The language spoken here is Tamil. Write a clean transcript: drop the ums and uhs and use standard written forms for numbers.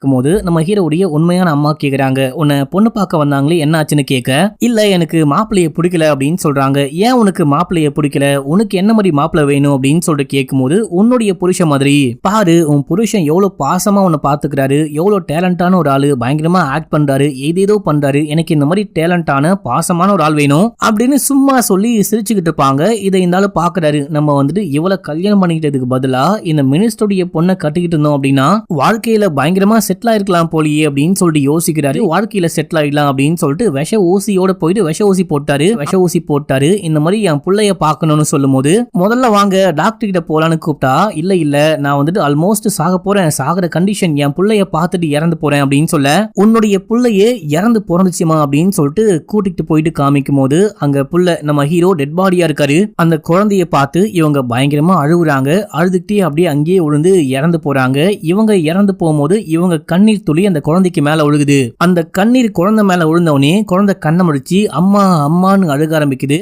இருக்கும்போது நம்ம ஹீரோவுடைய உண்மையான அம்மா கேக்குறாங்க, உன்னை பொண்ணு பார்க்க வந்தாங்களே என்ன ஆச்சுன்னு கேட்க, இல்ல எனக்கு மாப்பிள்ளைய பிடிக்கல அப்படின்னு சொல்றாங்க. ஏன் உனக்கு மாப்பிள்ளைய பிடிக்கல, உனக்கு என்ன மாதிரி மாப்பிள்ளை வேணும் அப்படின்னு சொல்லிட்டு கேட்கும்போது, உன்னுடைய புருஷன் மாதிரி பாரு, உன் புருஷன் எவ்வளவு பாசமா உன்னை பாத்துக்கிறாரு, எவ்வளவு டேலண்டான ஒரு ஆளு, பயங்கரமா ஆக்ட் பண்றாரு, ஏதேதோ பண்றாரு, எனக்கு இந்த மாதிரி டேலண்டான பாசமான ஒரு ஆள் வேணும் அப்படின்னு சும்மா சொல்லி சிரிச்சுக்கிட்டு இருப்பாங்க. இதை இந்த ஆளு பாக்குறாரு, நம்ம வந்துட்டு இவ்வளவு கல்யாணம் பண்ணிக்கிட்டதுக்கு பதிலா இந்த மினிஸ்டருடைய பொண்ணை கட்டிக்கிட்டு இருந்தோம் அப்படின்னா வாழ்க்கையில பயங்கரமா செட்டில் ஆயிருக்கலாம் போலியே அப்படின்னு சொல்லிட்டு யோசிக்கிறாரு. வாழ்க்கையில செட்டில் ஆயிடலாம் அப்படின்னு சொல்லிட்டு விஷ ஊசியோட போயிட்டு விஷ ஊசி போட்டாரு. இந்த மாதிரி என் பிள்ளைய பார்க்கணும்னு சொல்லும் போது, முதல்ல வாங்க டாக்டர் கிட்ட போலான்னு கூப்பிட்டா, இல்ல நான் வந்துட்டு ஆல்மோஸ்ட் சாக போறேன், சாகிற கண்டிஷன், என் பிள்ளைய பார்த்துட்டு இறந்து போறேன் அப்படின்னு சொல்ல, உன்னுடைய பிள்ளையே இறந்து பிறந்துச்சுமா அப்படின்னு சொல்லிட்டு கூட்டிட்டு போயிட்டு காமிக்கும் போது, அங்க புள்ள நம்ம ஹீரோ டெட் பாடியா இருக்காரு. அந்த குழந்தைய பார்த்து இவங்க பயங்கரமா அழுகுறாங்க. அழுதுகிட்டே அப்படியே அங்கேயே விழுந்து இறந்து போறாங்க. இவங்க இறந்து போகும்போது இவங்க கண்ணீர் துளி அந்த குழந்தைக்கு மேல விழுகுது. அந்த கண்ணீர் குழந்தை மேல விழுந்தவனே குழந்தை கண்ணை முடிச்சு அம்மா அம்மான்னு அழுக ஆரம்பிக்குது.